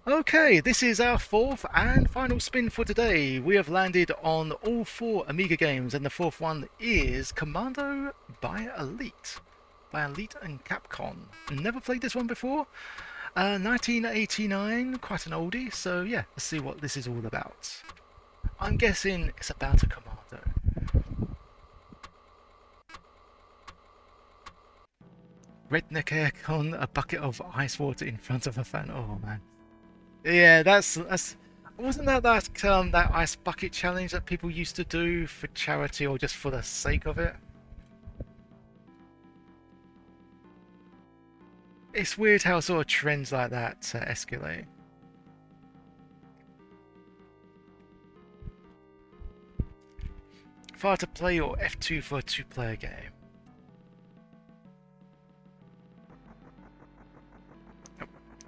Okay, this is our fourth and final spin for today. We have landed on all four Amiga games, and the fourth one is Commando by Elite. By Elite and Capcom. Never played this one before. 1989, quite an oldie, so yeah, let's see what this is all about. I'm guessing it's about a commando. Redneck aircon, a bucket of ice water in front of a fan. Oh man. Yeah, that's. Wasn't that ice bucket challenge that people used to do for charity or just for the sake of it? It's weird how sort of trends like that escalate. Fire to play or F2 for a two-player game.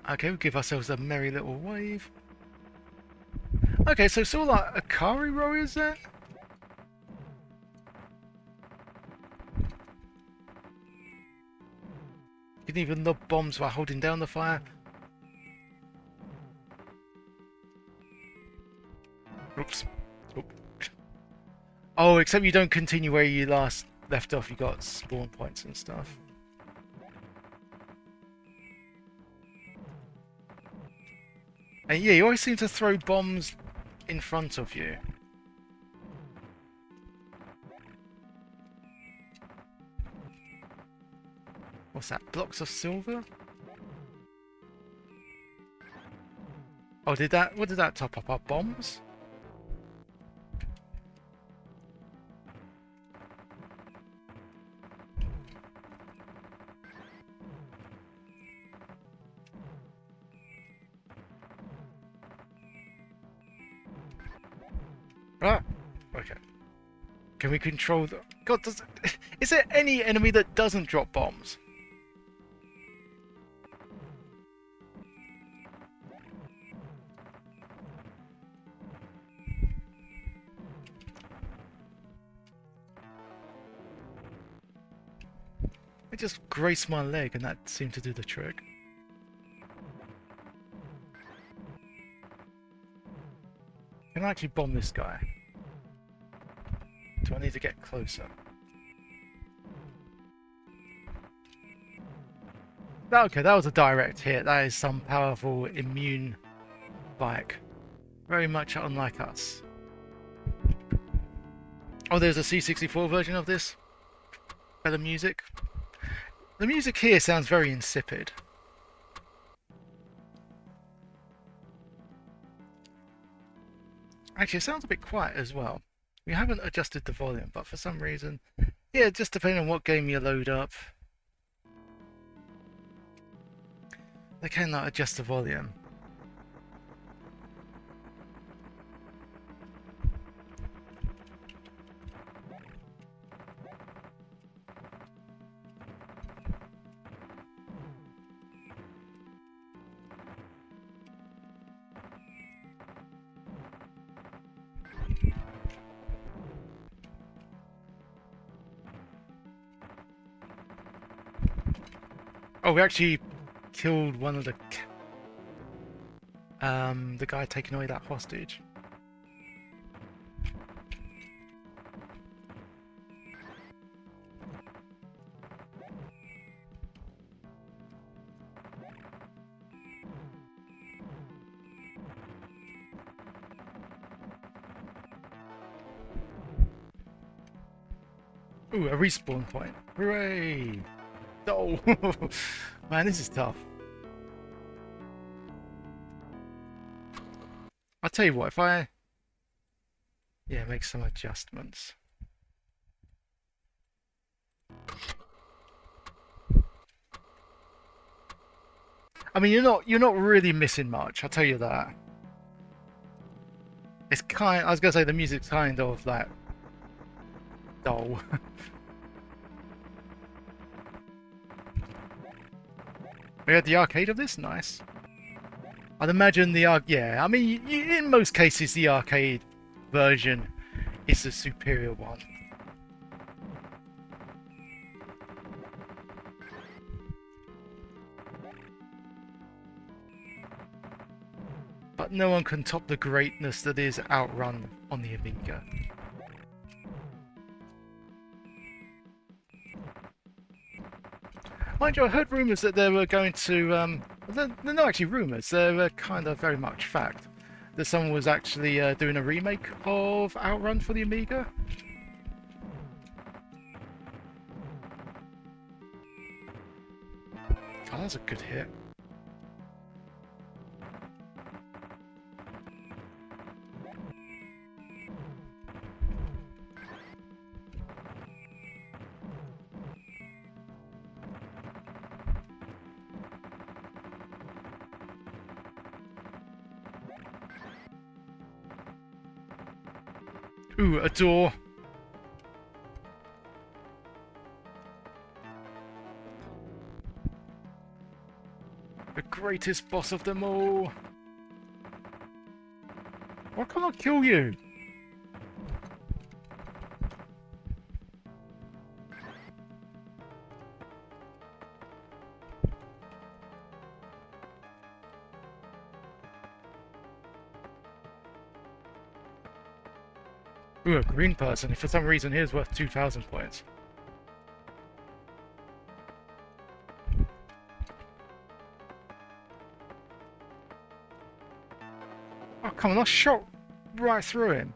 Okay, we'll give ourselves a merry little wave. Okay, so it's all like Ikari Warriors then? You can even lob bombs while holding down the fire. Oops. Oop. Oh, except you don't continue where you last left off. You got spawn points and stuff. And yeah, you always seem to throw bombs in front of you. What's that? Blocks of silver? Oh, what did that top up? Our bombs? Ah, okay. Can we control the... God, is there any enemy that doesn't drop bombs? It just grazed my leg and that seemed to do the trick. Can I actually bomb this guy? Do I need to get closer? Okay, that was a direct hit. That is some powerful immune bike. Very much unlike us. Oh, there's a C64 version of this? Better music? The music here sounds very insipid. Actually, it sounds a bit quiet as well. We haven't adjusted the volume, but for some reason... Yeah, just depending on what game you load up. They can adjust the volume. Oh, we actually killed one of the guy taking away that hostage. Ooh, a respawn point. Hooray! Oh, man, this is tough. I'll tell you what, if I... Yeah, make some adjustments. I mean, you're not really missing much, I'll tell you that. It's I was gonna say the music's kind of like dull. We had the arcade of this, nice. I'd imagine yeah, I mean, in most cases the arcade version is the superior one. but no one can top the greatness that is Outrun on the Amiga. Mind you, I heard rumours that they were going to, they're not actually rumours, they're kind of very much fact, that someone was actually doing a remake of Outrun for the Amiga. Oh, that's a good hit. Ooh, a door. The greatest boss of them all. Why can't I kill you? Ooh, a green person. For some reason, here's worth 2,000 points. Oh, come on, I shot right through him.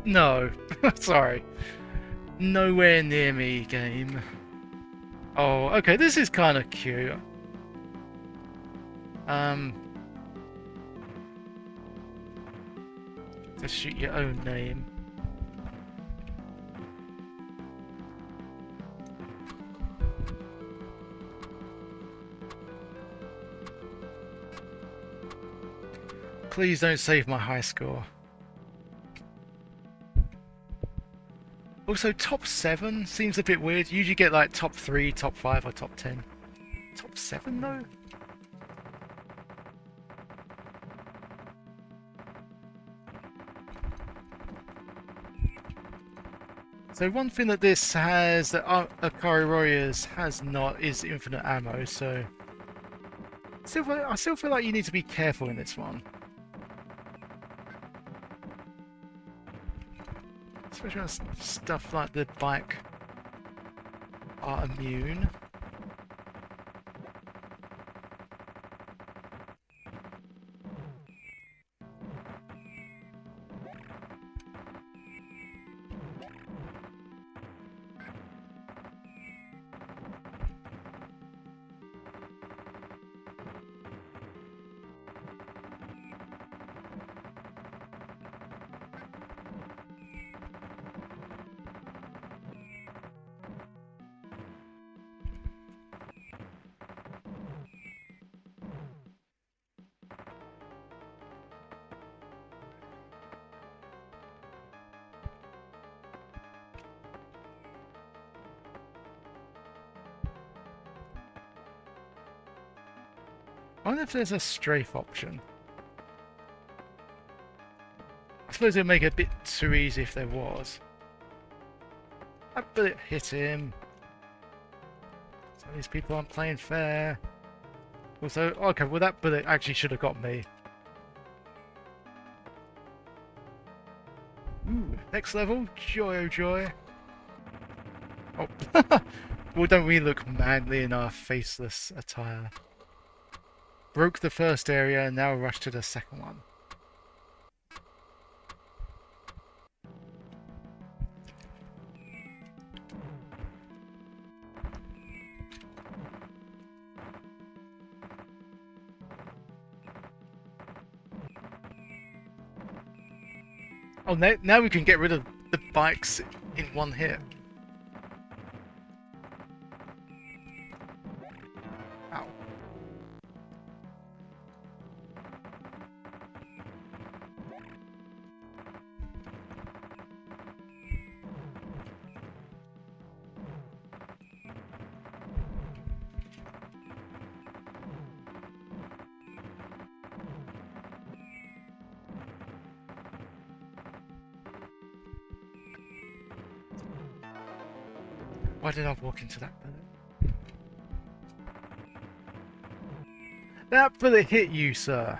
No. Sorry. Nowhere near me, game. Oh, okay, this is kind of cute. Just shoot your own name. Please don't save my high score. Also, top 7 seems a bit weird. You usually get like top 3, top 5, or top 10. Top 7 though? So one thing that this has, that Ikari Warriors has not, is infinite ammo, so... I still feel like you need to be careful in this one. Especially on stuff like the bike are immune. I wonder if there's a strafe option. I suppose it would make it a bit too easy if there was. I bet it hit him. So these people aren't playing fair. Also, okay, well that bullet actually should have got me. Ooh, next level, joy oh joy. Oh, well, don't we look manly in our faceless attire? Broke the first area and now rush to the second one. Oh, now we can get rid of the bikes in one hit. Ow. Why did I walk into that bullet? That bullet hit you, sir.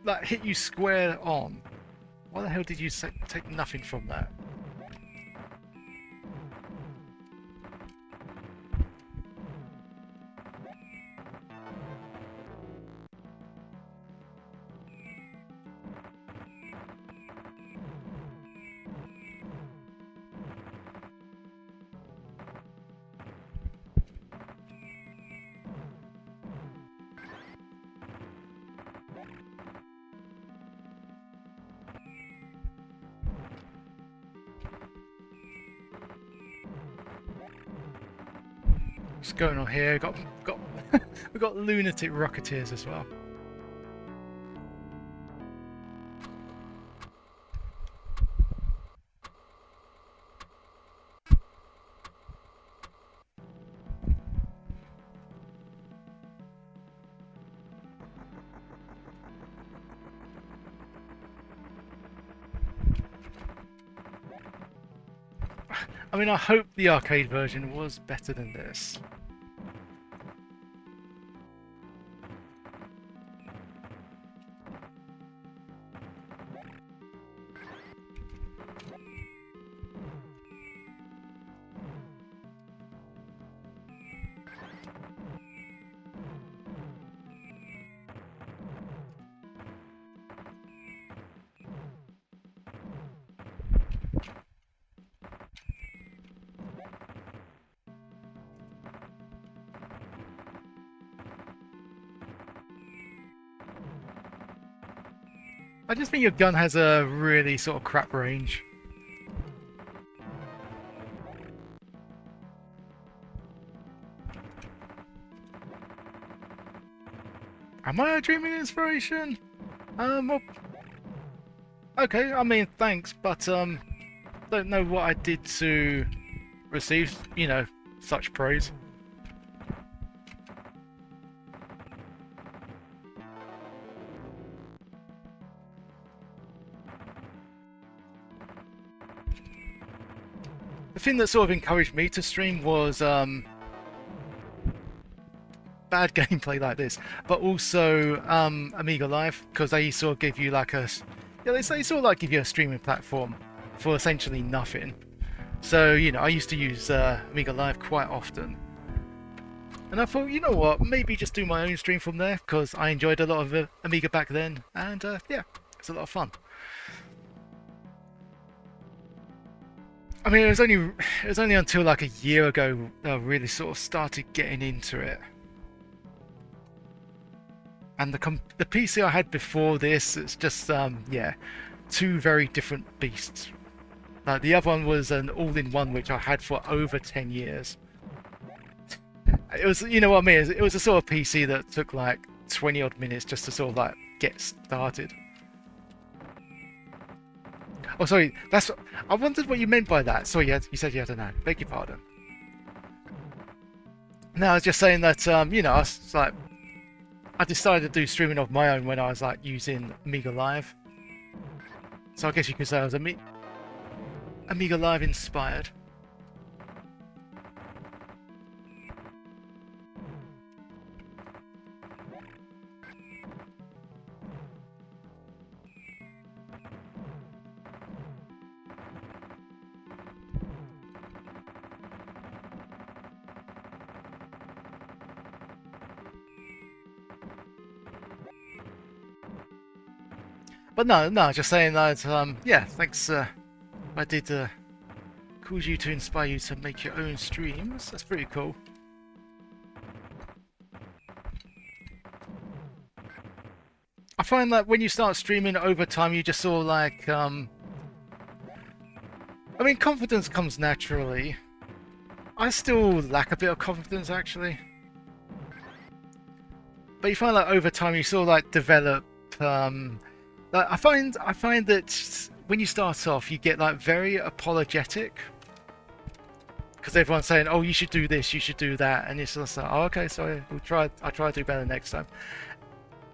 That hit you square on. Why the hell did you take nothing from that? What's going on here? We've got lunatic rocketeers as well. I mean, I hope the arcade version was better than this. I just think your gun has a really sort of crap range. Am I a dreaming inspiration? Well, okay, I mean, thanks, but, don't know what I did to receive, you know, such praise. The thing that sort of encouraged me to stream was bad gameplay like this, but also Amiga Live, because they sort of give you like a, yeah, they sort of like give you a streaming platform for essentially nothing. So, you know, I used to use Amiga Live quite often, and I thought, you know what, maybe just do my own stream from there, because I enjoyed a lot of Amiga back then, and yeah, it's a lot of fun. I mean, it was only until like a year ago that I really sort of started getting into it. And the PC I had before this, it's just yeah, two very different beasts. Like the other one was an all-in-one which I had for over 10 years. It was, you know what I mean? It was a sort of PC that took like 20 odd minutes just to sort of like get started. Oh, sorry, I wondered what you meant by that. Sorry, you said you had a no. Beg your pardon. No, I was just saying that, you know, I decided to do streaming of my own when I was like using Amiga Live. So I guess you could say I was Amiga Live inspired. But no, just saying that. Yeah, thanks. I did cause you to inspire you to make your own streams. That's pretty cool. I find that when you start streaming over time, you just sort of like, I mean, confidence comes naturally. I still lack a bit of confidence, actually. But you find like over time, you sort of like develop, like I find that when you start off, you get like very apologetic. Because everyone's saying, oh, you should do this, you should do that. And it's just like, oh, okay, sorry, I'll try to do better next time.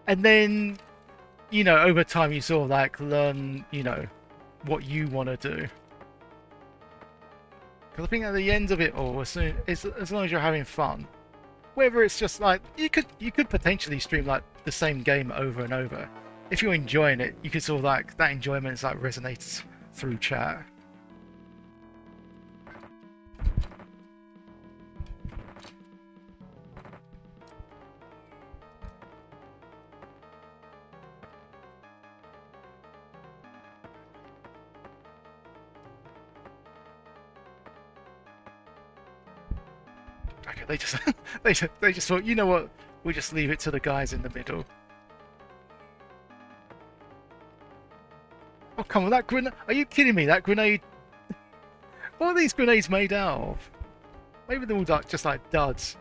And then, you know, over time, you sort of like learn, you know, what you want to do. Because I think at the end of it all, as long as you're having fun, whether it's just like you could potentially stream like the same game over and over. If you're enjoying it, you could sort of like that enjoyment is like resonates through chat. Okay, they just they just thought, you know what, we'll just leave it to the guys in the middle. Oh come on, that grenade! Are you kidding me? That grenade! What are these grenades made out of? Maybe they're all like, just like duds.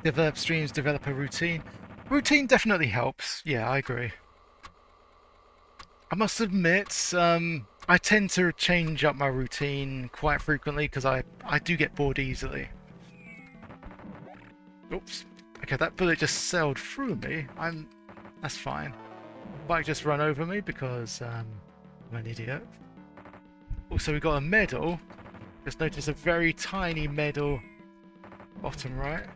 Develop streams, develop a routine. Routine definitely helps. Yeah, I agree. I must admit, I tend to change up my routine quite frequently because I do get bored easily. Oops. Okay, that bullet just sailed through me. That's fine. Bike just run over me because I'm an idiot. Also, we got a medal. Just notice a very tiny medal, bottom right.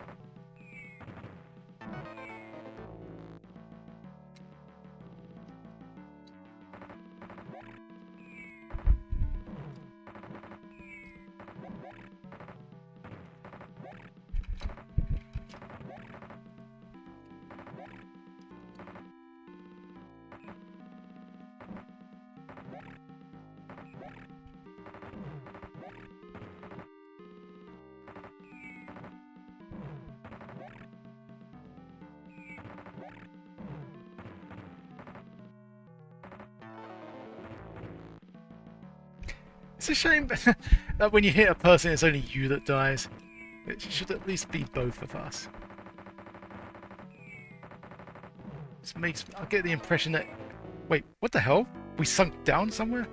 It's a shame that when you hit a person, it's only you that dies. It should at least be both of us. This makes I get the impression that... Wait, what the hell? We sunk down somewhere?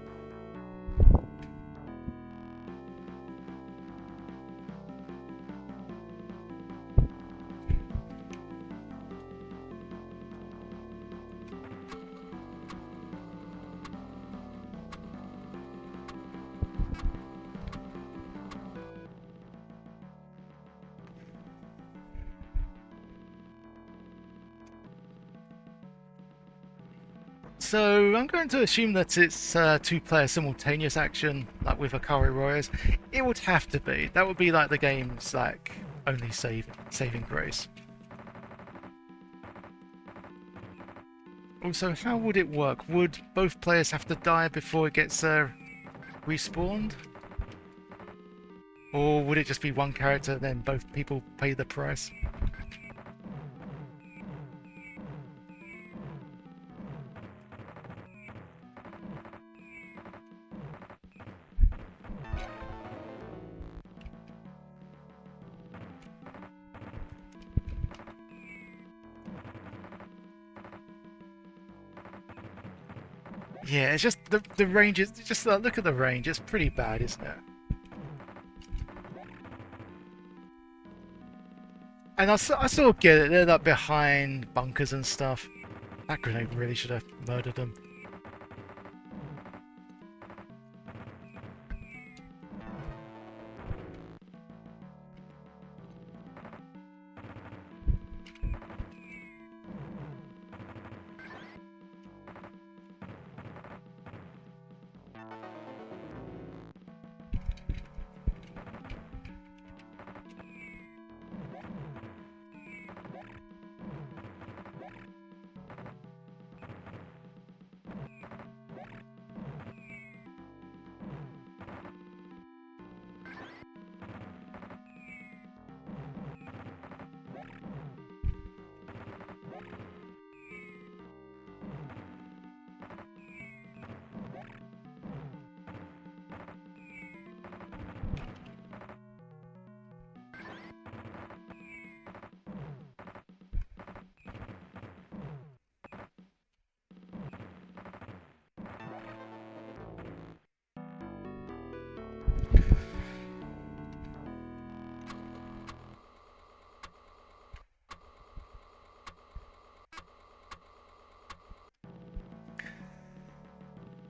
So I'm going to assume that it's two-player simultaneous action, like with Ikari Warriors. It would have to be. That would be like the game's like only saving grace. Also, how would it work? Would both players have to die before it gets respawned? Or would it just be one character, then both people pay the price? Yeah, it's just the range is just look at the range. It's pretty bad, isn't it? And I sort of get it. They're like behind bunkers and stuff. That grenade really should have murdered them.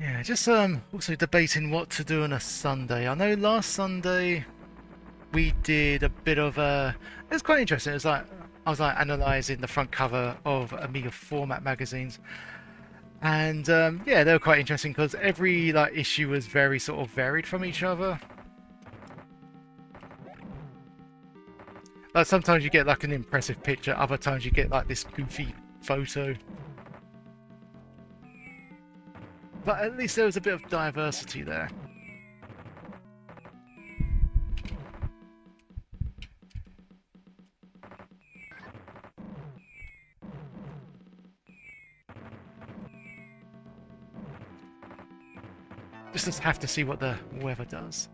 Yeah, just also debating what to do on a Sunday. I know last Sunday we did a bit of it was quite interesting. It was like I was like analysing the front cover of Amiga format magazines, and yeah, they were quite interesting because every like issue was very sort of varied from each other. Like sometimes you get like an impressive picture, other times you get like this goofy photo. But at least there was a bit of diversity there. Just have to see what the weather does.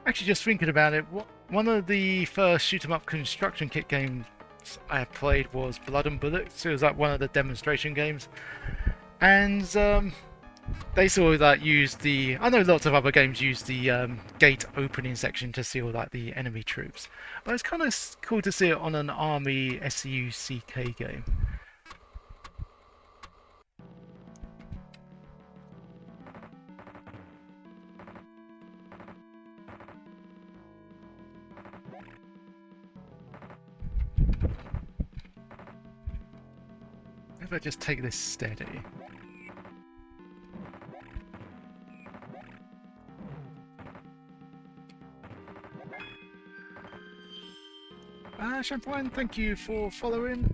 Actually, just thinking about it, one of the first shoot 'em up construction kit games I played was Blood and Bullets. It was like one of the demonstration games, and they sort of like used the. I know lots of other games use the gate opening section to see all like the enemy troops, but it's kind of cool to see it on an Army SUCK game. If I just take this steady. Champagne, thank you for following.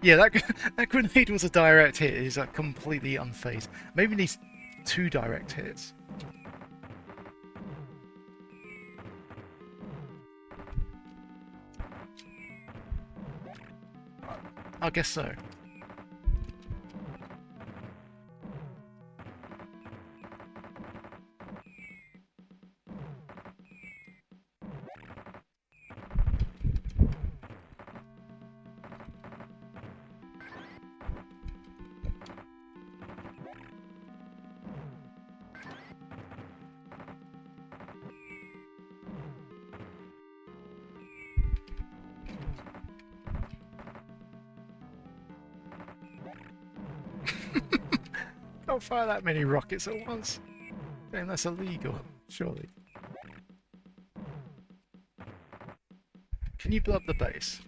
Yeah, that grenade was a direct hit. He's like completely unfazed. Maybe needs 2 direct hits. I guess so. can't fire that many rockets at once. Damn, that's illegal, surely. Can you blow up the base?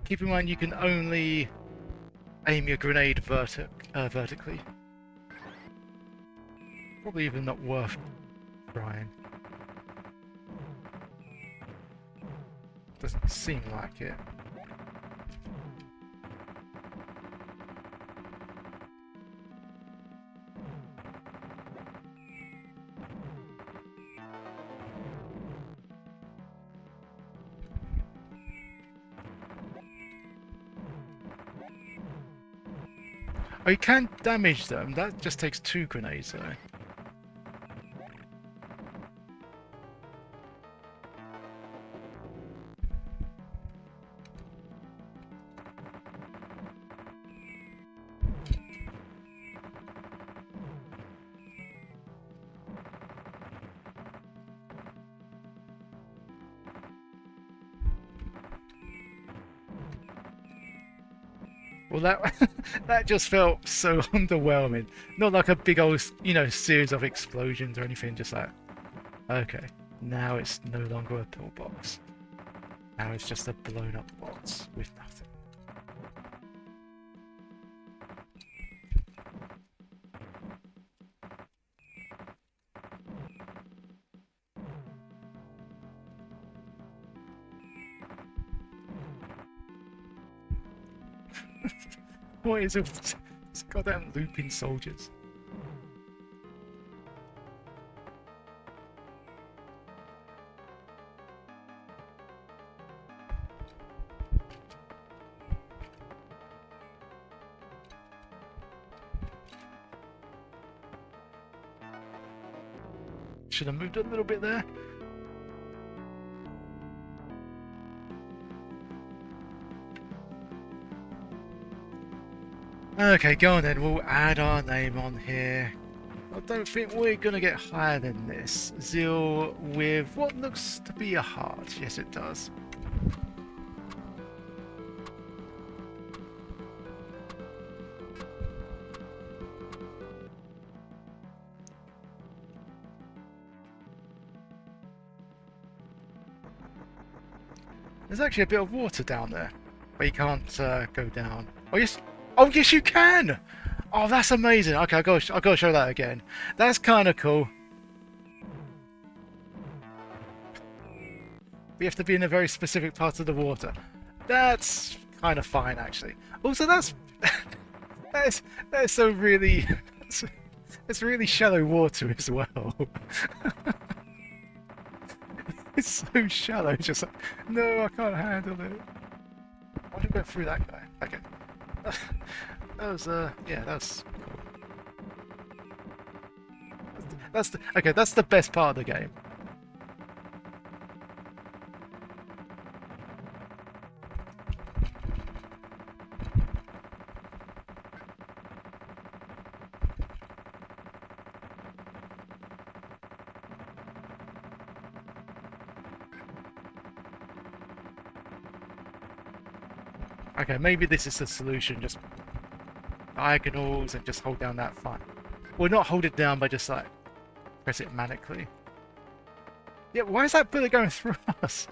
Keep in mind you can only aim your grenade vertically. Probably even not worth trying. Doesn't seem like it. Oh, you can damage them. That just takes 2 grenades, though. Well, that just felt so underwhelming. Not like a big old, you know, series of explosions or anything. Just like, okay, now it's no longer a pillbox. Now it's just a blown up box with nothing. What is it with these goddamn looping soldiers? Should have moved a little bit there. Okay, go on then, we'll add our name on here. I don't think we're going to get higher than this. Zeal with what looks to be a heart. Yes, it does. There's actually a bit of water down there, but you can't go down. Oh yes! Oh yes, you can! Oh, that's amazing. Okay, I'll go show that again. That's kind of cool. We have to be in a very specific part of the water. That's kind of fine, actually. Also, that's so really it's really shallow water as well. It's so shallow. It's just like, no, I can't handle it. Why did we go through that guy? Okay. That was yeah, that's cool. That's the best part of the game. Okay, maybe this is the solution, just diagonals and just hold down that fine. Well, not hold it down, but just like press it manically. Yeah, why is that bullet going through us?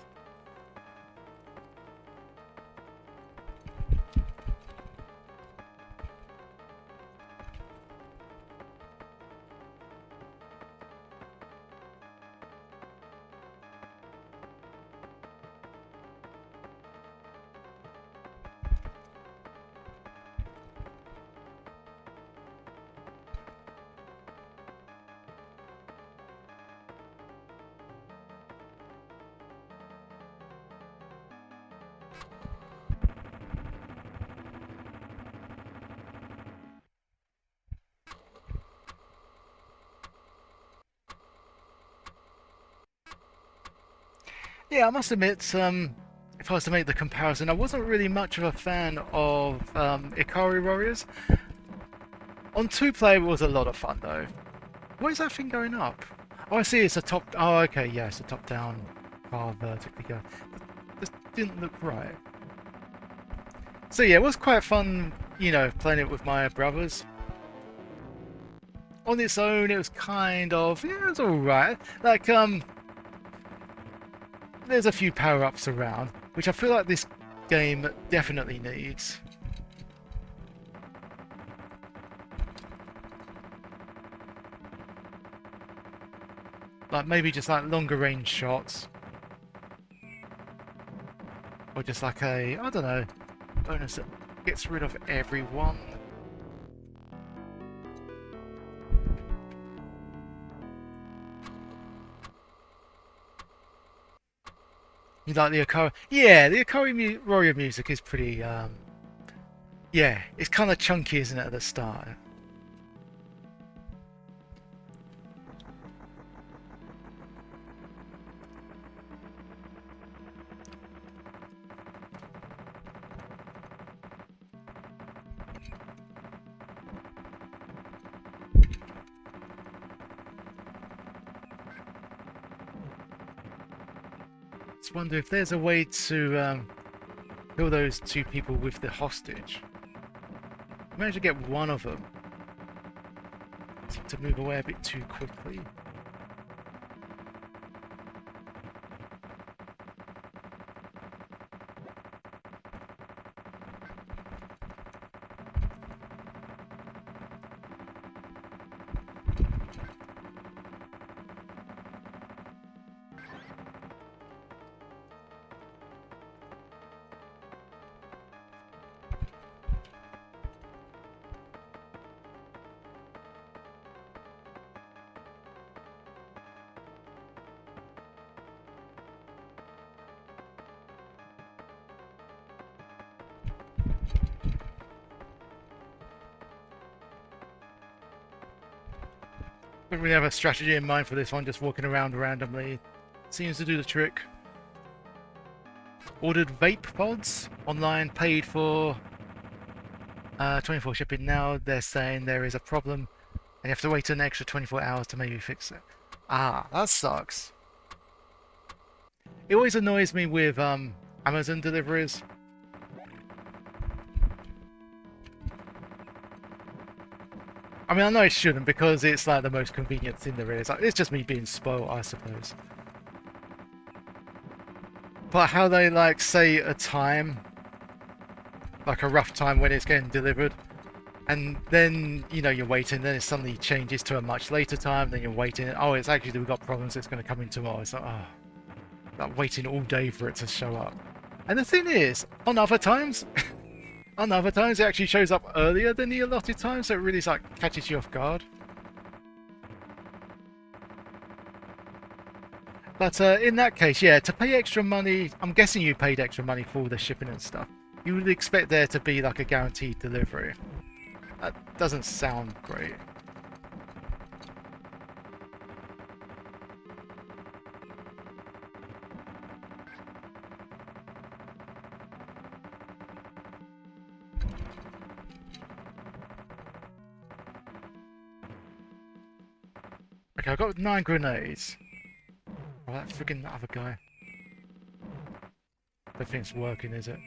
Yeah, I must admit, if I was to make the comparison, I wasn't really much of a fan of Ikari Warriors. On 2-player it was a lot of fun though. What is that thing going up? Oh, I see, it's a top... Oh, okay, yeah, it's a top-down car vertically going. This didn't look right. So yeah, it was quite fun, you know, playing it with my brothers. on its own, it was kind of, yeah, it was alright. Like, there's a few power-ups around, which I feel like this game definitely needs. Like, maybe just like longer range shots. Or just like a, I don't know, bonus that gets rid of everyone. You like the Ikari? Yeah, the Ikari Warrior music is pretty, yeah, it's kind of chunky, isn't it, at the start? Just wonder if there's a way to kill those two people with the hostage. I managed to get one of them. Seem to move away a bit too quickly. Don't really have a strategy in mind for this one, just walking around randomly. Seems to do the trick. Ordered vape pods online, paid for 24 shipping. Now they're saying there is a problem and you have to wait an extra 24 hours to maybe fix it. Ah, that sucks. It always annoys me with Amazon deliveries. I mean, I know it shouldn't because it's like the most convenient thing there is. Like, it's just me being spoiled, I suppose. But how they like say a time, like a rough time when it's getting delivered, and then you know you're waiting, then it suddenly changes to a much later time, then you're waiting. Oh, it's actually we've got problems. It's going to come in tomorrow. It's like, oh, like waiting all day for it to show up. And the thing is, on other times. On other times, it actually shows up earlier than the allotted time, so it really like catches you off guard. But in that case, yeah, to pay extra money, I'm guessing you paid extra money for all the shipping and stuff. You would expect there to be like a guaranteed delivery. That doesn't sound great. Okay, I've got 9 grenades. Oh, that freaking other guy. I don't think it's working, is it?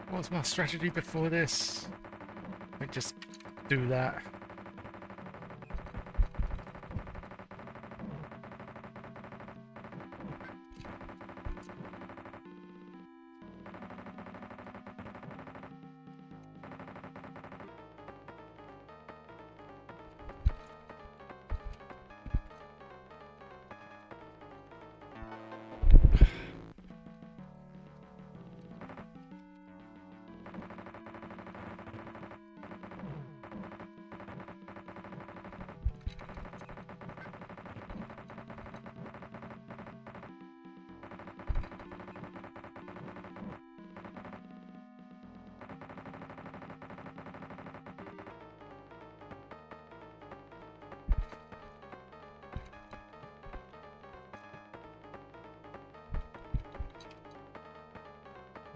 What was my strategy before this? I just do that.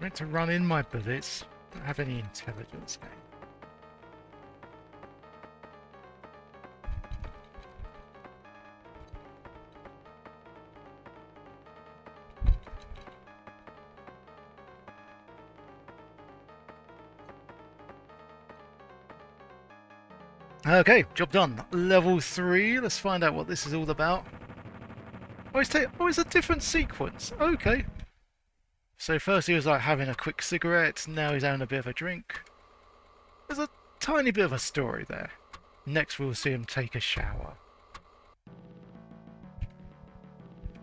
meant to run in my bullets. Don't have any intelligence game. Okay, job done. Level 3. Let's find out what this is all about. Oh, it's a different sequence. Okay. So first he was like having a quick cigarette, now he's having a bit of a drink. There's a tiny bit of a story there. Next we'll see him take a shower.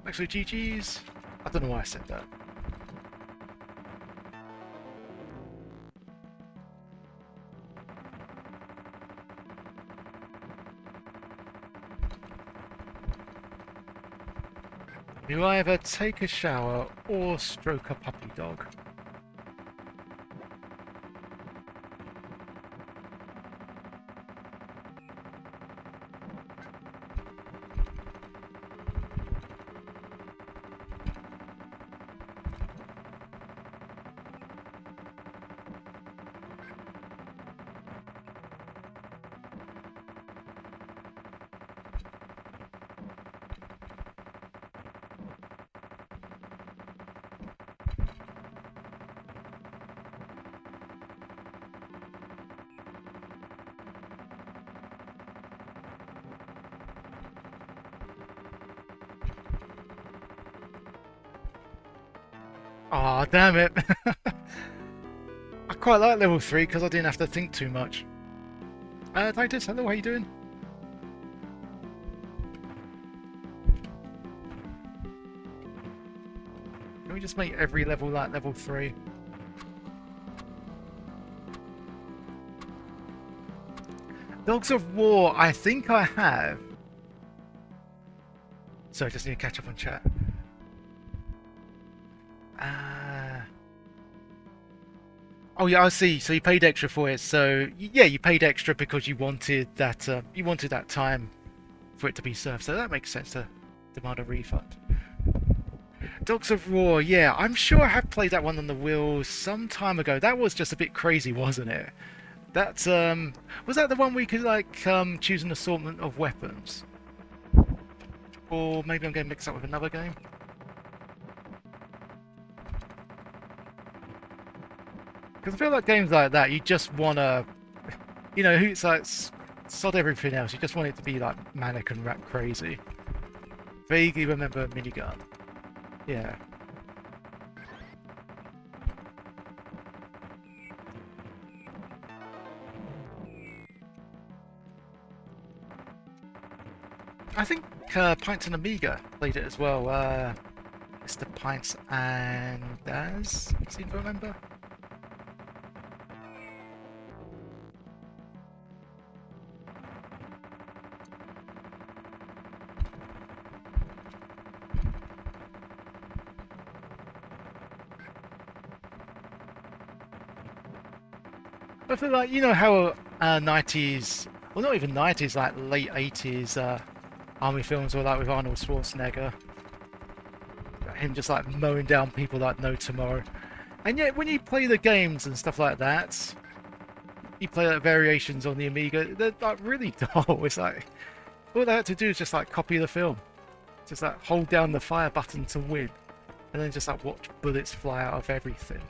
Actually, GG's. I don't know why I said that. You either take a shower or stroke a puppy dog. Aw, oh, damn it. I quite like level 3 because I didn't have to think too much. Titus, hello, how you doing? Can we just make every level like level 3? Dogs of War, I think I have. So I just need to catch up on chat. Oh yeah, I see. So you paid extra for it. So yeah, you paid extra because you wanted that. You wanted that time for it to be served. So that makes sense to demand a refund. Dogs of War. Yeah, I'm sure I have played that one on the wheels some time ago. That was just a bit crazy, wasn't it? That was that the one where you could like choose an assortment of weapons? Or maybe I'm getting mixed up with another game. Because I feel like games like that, you just want to, you know, it's like sod everything else. You just want it to be like manic and rap crazy. Vaguely remember minigun. Yeah. I think Pints and Amiga played it as well. Mr. Pints and Daz, seem to remember. I feel like, you know how 90s, well not even 90s, like late 80s army films were like with Arnold Schwarzenegger. Him just like mowing down people like no tomorrow. And yet when you play the games and stuff like that, you play like variations on the Amiga, they're like really dull. It's like, all they had to do is just like copy the film. Just like hold down the fire button to win. And then just like watch bullets fly out of everything.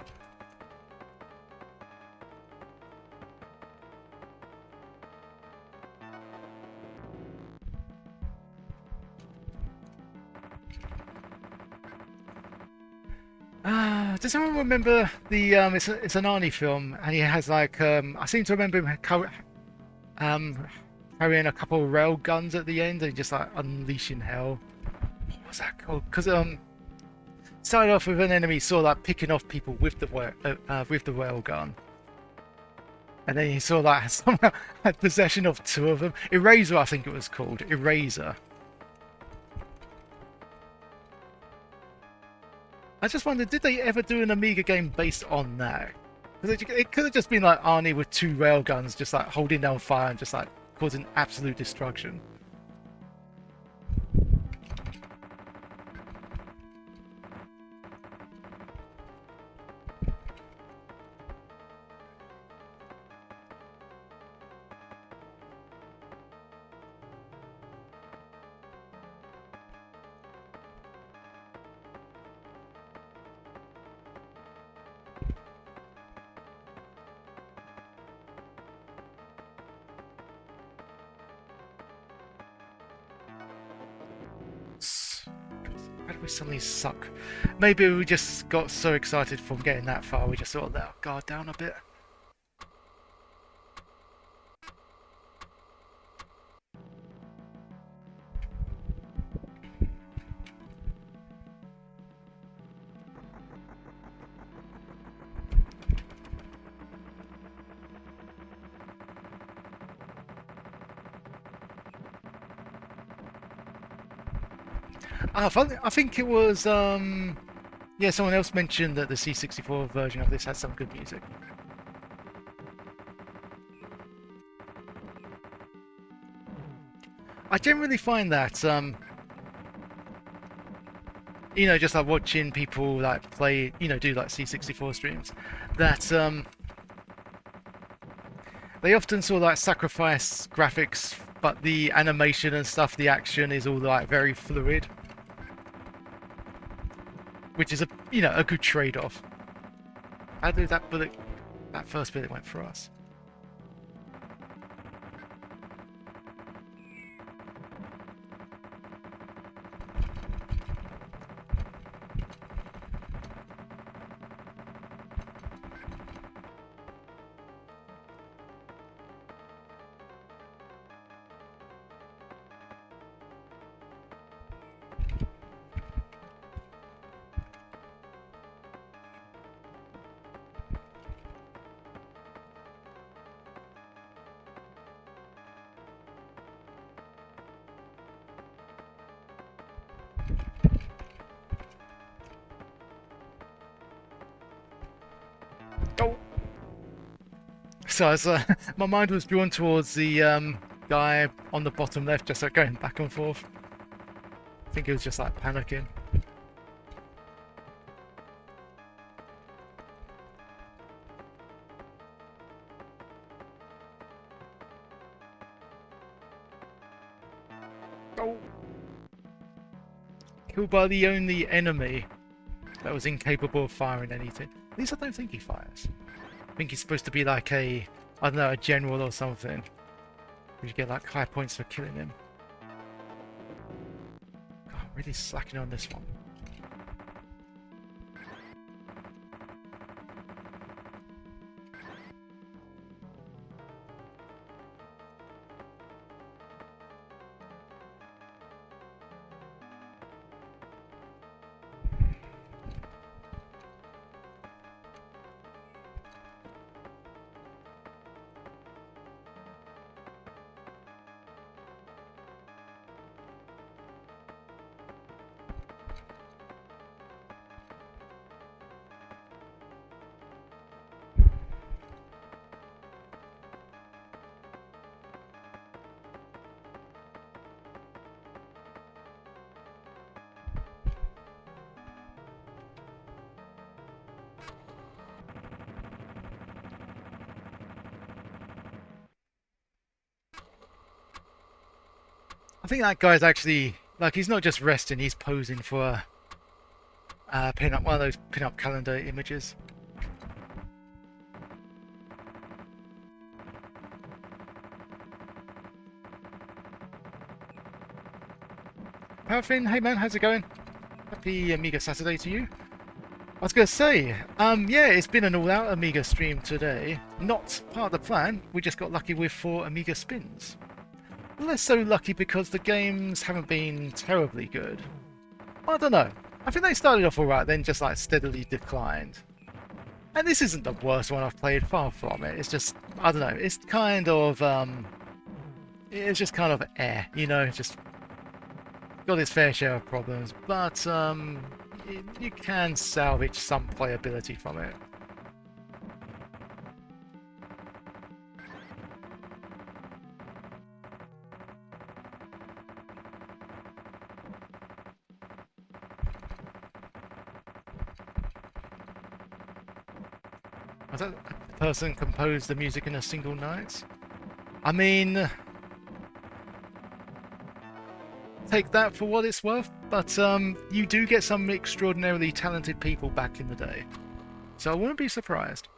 Does anyone remember the it's an Arnie film and he has like I seem to remember him carrying a couple of rail guns at the end and just like unleashing hell. What was that called? Because started off with an enemy sort of like picking off people with the rail gun. And then he saw like somehow had possession of 2 of them. Eraser, I think it was called. Eraser. I just wondered, did they ever do an Amiga game based on that? Because it could have just been like Arnie with 2 railguns, just like holding down fire and just like causing absolute destruction. Why did we suddenly suck? Maybe we just got so excited from getting that far, we just sort of let our guard down a bit. I think it was, yeah, someone else mentioned that the C64 version of this had some good music. I generally find that, you know, just like watching people like play, you know, do like C64 streams, that they often sort of like sacrifice graphics, but the animation and stuff, the action is all like very fluid, which is a, you know, a good trade-off. How did that bullet, that first bullet went for us? Oh. So as my mind was drawn towards the guy on the bottom left, just like going back and forth. I think he was just like panicking. Oh. Killed by the only enemy that was incapable of firing anything. At least I don't think he fires. I think he's supposed to be like a, I don't know, a general or something. You get like high points for killing him. God, I'm really slacking on this one. I think that guy's actually, like, he's not just resting, he's posing for a pin-up, one of those pin-up calendar images. Paraffin, hey man, how's it going? Happy Amiga Saturday to you. I was going to say, yeah, it's been an all-out Amiga stream today. Not part of the plan, we just got lucky with 4 Amiga spins. Less so lucky because the games haven't been terribly good. I don't know. I think they started off alright, then just like steadily declined. And this isn't the worst one I've played, far from it. It's just, I don't know, it's kind of, it's just kind of you know, just got its fair share of problems, but you can salvage some playability from it. Was that a person composed the music in a single night? I mean, take that for what it's worth, but you do get some extraordinarily talented people back in the day, so I wouldn't be surprised.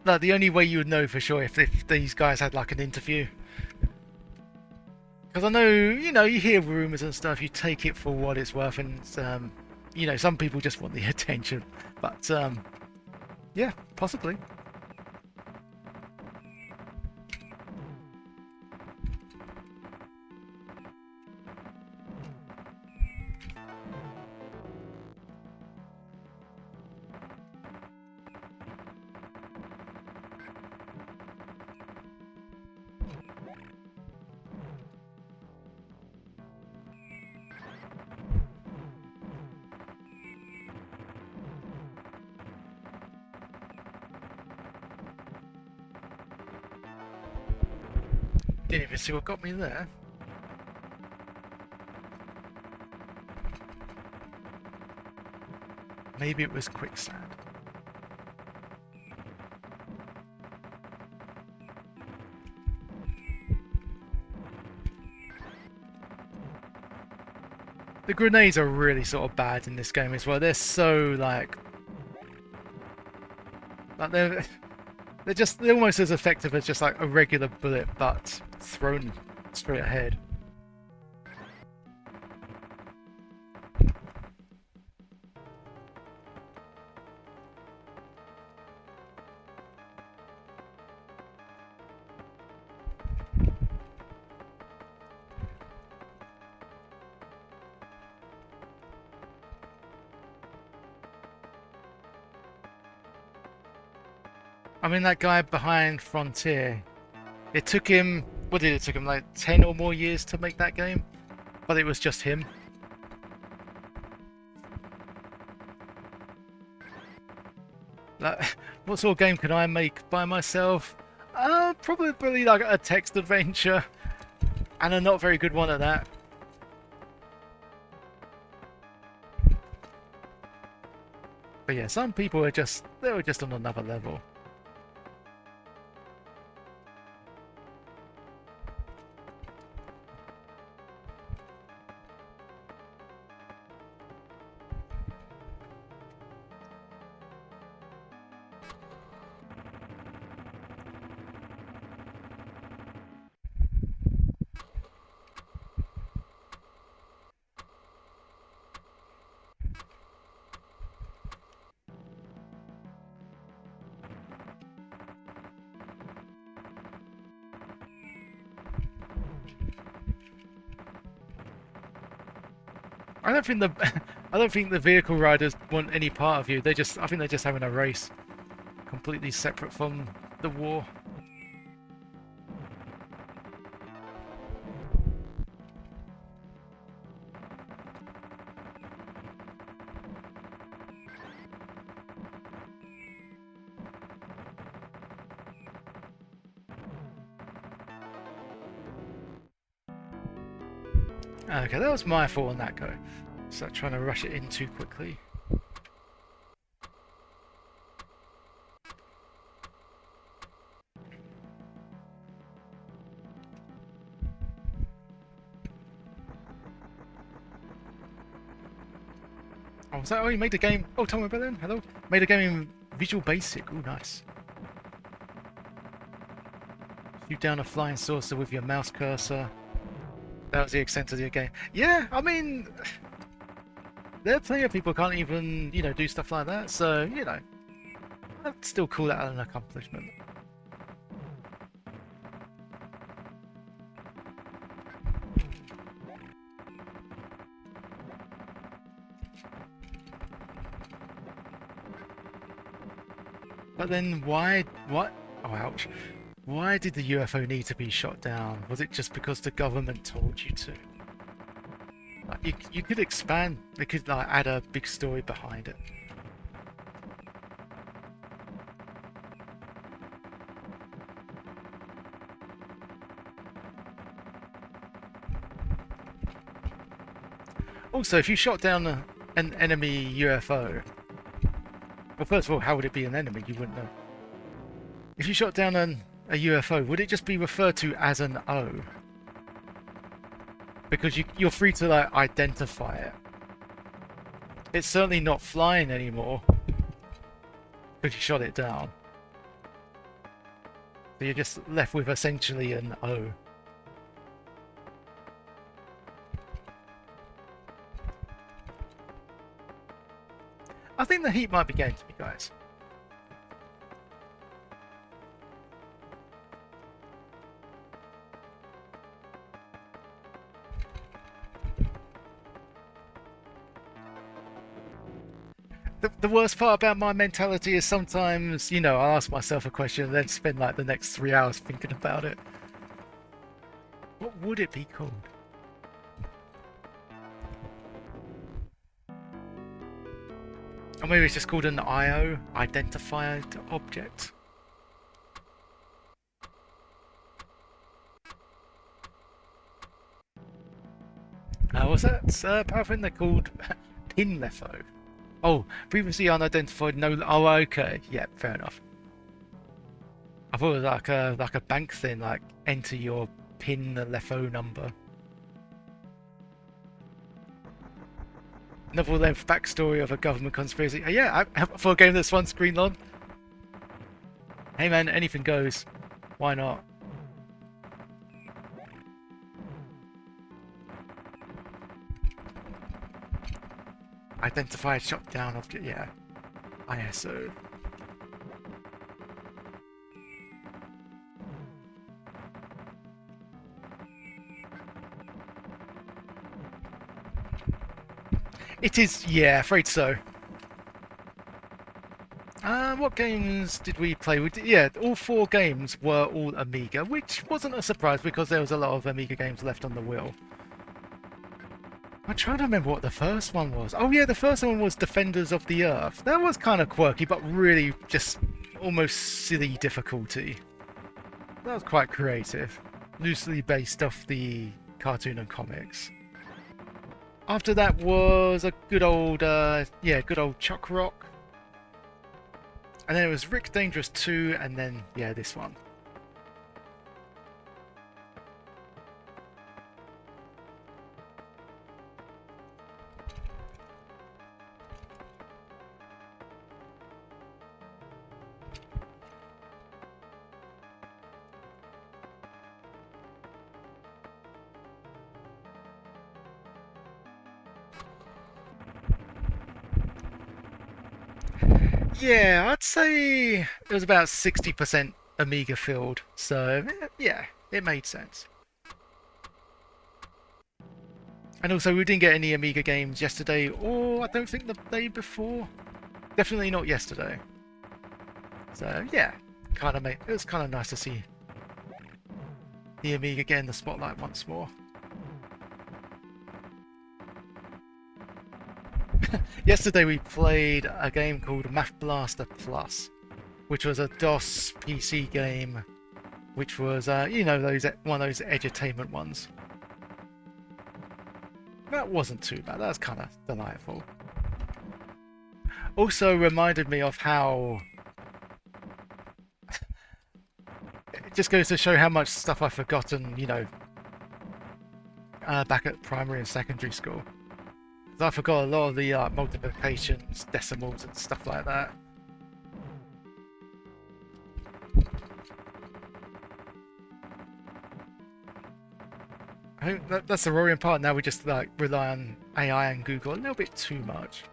like the only way you would know for sure if these guys had like an interview. Because I know, you know, you hear rumours and stuff, you take it for what it's worth, and you know, some people just want the attention. But yeah, possibly. Didn't even see what got me there. Maybe it was quicksand. The grenades are really sort of bad in this game as well. They're so like they're almost as effective as just like a regular bullet, but thrown straight ahead. I mean, that guy behind Frontier, it took him, what did it took him, like 10 or more years to make that game? But it was just him. Like, what sort of game can I make by myself? Probably like a text adventure, and a not very good one at that. But yeah, some people they were just on another level. I don't think the I don't think the vehicle riders want any part of you. I think they're just having a race, completely separate from the war. Okay, that was my fault on that go. So trying to rush it in too quickly. Oh, was that? Oh, you made the game. Oh, tell me about it. Hello. Made a game in Visual Basic. Oh, nice. Shoot down a flying saucer with your mouse cursor. That was the extent of the game. Yeah, I mean, there are plenty of people who can't even, you know, do stuff like that. So, you know, I'd still call that an accomplishment. But then why, what? Oh, ouch. Why did the UFO need to be shot down? Was it just because the government told you to? Like, you could expand, they could like add a big story behind it. Also, if you shot down an enemy UFO, well, first of all, how would it be an enemy? You wouldn't know. If you shot down a UFO, would it just be referred to as an O? Because you're free to like identify it. It's certainly not flying anymore because you shot it down. So you're just left with essentially an O. I think the heat might be getting to me, guys. The worst part about my mentality is sometimes, you know, I'll ask myself a question and then spend like the next 3 hours thinking about it. What would it be called? Or maybe it's just called an IO, identified object. What's that? Apparently they're called pin lefo. Oh, previously unidentified. No. Oh, okay. Yeah, fair enough. I thought it was like a bank thing, like enter your pin lefo number. Novel length backstory of a government conspiracy. Yeah, for a game that's one screen long. Hey man, anything goes. Why not? Identified shot down object. Yeah. ISO. It is, yeah, afraid so. What games did we play? Yeah, all 4 games were all Amiga, which wasn't a surprise because there was a lot of Amiga games left on the wheel. I'm trying to remember what the first one was. Oh yeah, the first one was Defenders of the Earth. That was kind of quirky, but really just almost silly difficulty. That was quite creative. Loosely based off the cartoon and comics. After that was a good old Chuck Rock. And then it was Rick Dangerous 2, and then, yeah, this one. Yeah, I'd say it was about 60% Amiga filled, so yeah, it made sense. And also, we didn't get any Amiga games yesterday, or I don't think the day before. Definitely not yesterday. So yeah, it was kind of nice to see the Amiga get in the spotlight once more. Yesterday we played a game called Math Blaster Plus, which was a DOS PC game, which was you know, one of those edutainment ones. That wasn't too bad. That was kind of delightful. Also reminded me of how it just goes to show how much stuff I've forgotten, you know, back at primary and secondary school. I forgot a lot of the multiplications, decimals, and stuff like that. I think that's the worrying part. Now we just like rely on AI and Google a little bit too much.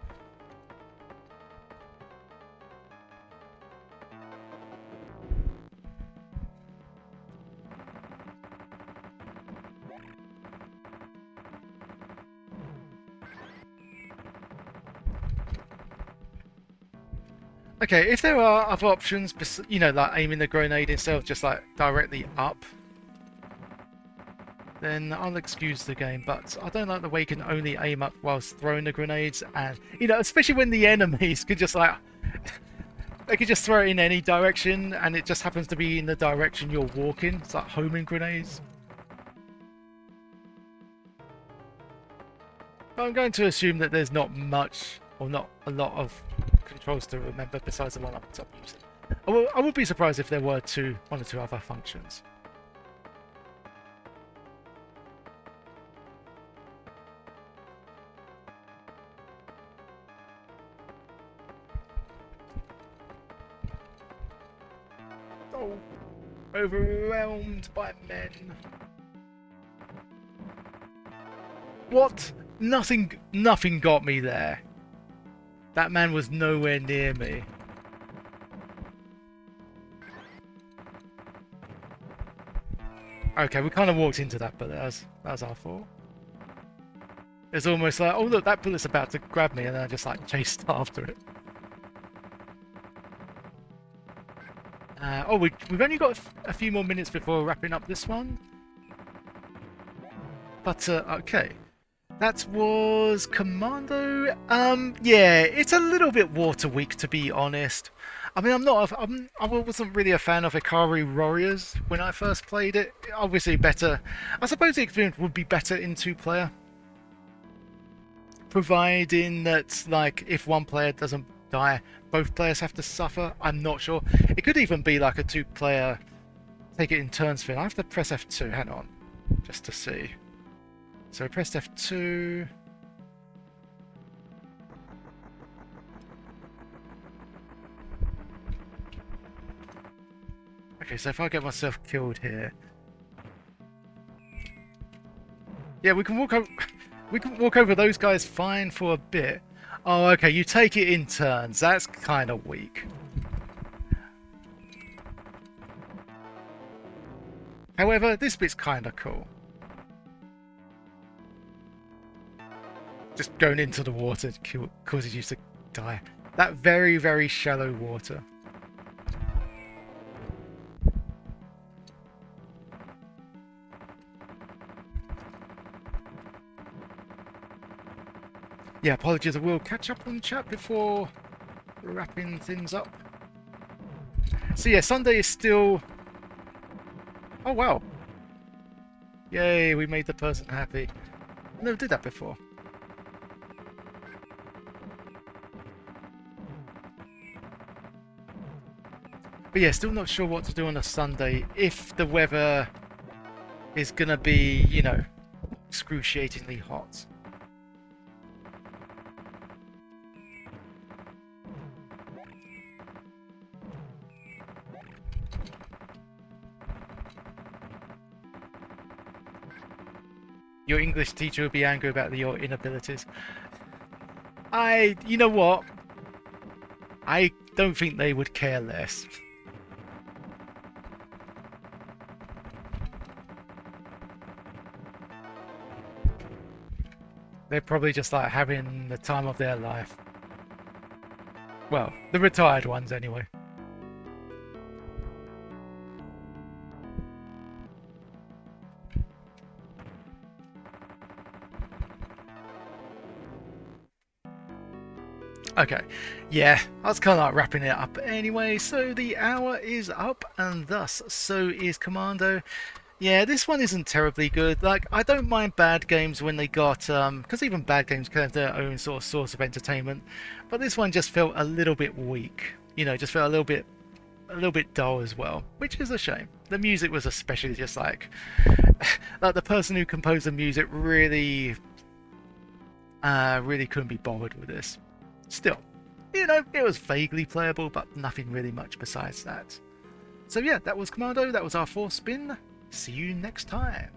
Okay, if there are other options, you know, like aiming the grenade instead of just like directly up, then I'll excuse the game. But I don't like the way you can only aim up whilst throwing the grenades, and you know, especially when the enemies could just like they could just throw it in any direction, and it just happens to be in the direction you're walking. It's like homing grenades. But I'm going to assume that there's not much or not a lot of controls to remember besides the one I'm using. I would be surprised if there were one or two other functions. Oh. Overwhelmed by men. What? Nothing got me there. That man was nowhere near me. Okay, we kind of walked into that, but that was our fault. It's almost like, oh look, that bullet's about to grab me, and then I just like chased after it. Oh, we've only got a few more minutes before wrapping up this one. But okay, that was Commando. Yeah, it's a little bit water weak, to be honest. I mean, I wasn't really a fan of Ikari Warriors when I first played it. Obviously, better. I suppose the experience would be better in two-player, providing that, like, if one player doesn't die, both players have to suffer. I'm not sure. It could even be like a two-player take it in turns thing. I have to press F2. Hang on, just to see. So I pressed F2. Okay, so if I get myself killed here, yeah, we can walk over. We can walk over those guys fine for a bit. Oh, okay, you take it in turns. That's kind of weak. However, this bit's kind of cool. Just going into the water causes you to die. That very, very shallow water. Yeah, apologies, I will catch up on chat before wrapping things up. So yeah, Sunday is still... Oh wow. Yay, we made the person happy. I never did that before. But yeah, still not sure what to do on a Sunday if the weather is gonna be, you know, excruciatingly hot. Your English teacher would be angry about your inabilities. You know what? I don't think they would care less. They're probably just like having the time of their life. Well, the retired ones anyway. Okay, yeah, I was kind of like wrapping it up anyway, so the hour is up, and thus, so is Commando. Yeah, this one isn't terribly good. Like, I don't mind bad games when they got, because even bad games can have their own sort of source of entertainment, but this one just felt a little bit weak. You know, just felt a little bit dull as well, which is a shame. The music was especially just like the person who composed the music really couldn't be bothered with this. Still, you know, it was vaguely playable, but nothing really much besides that. So yeah, that was Commando, that was our fourth spin. See you next time.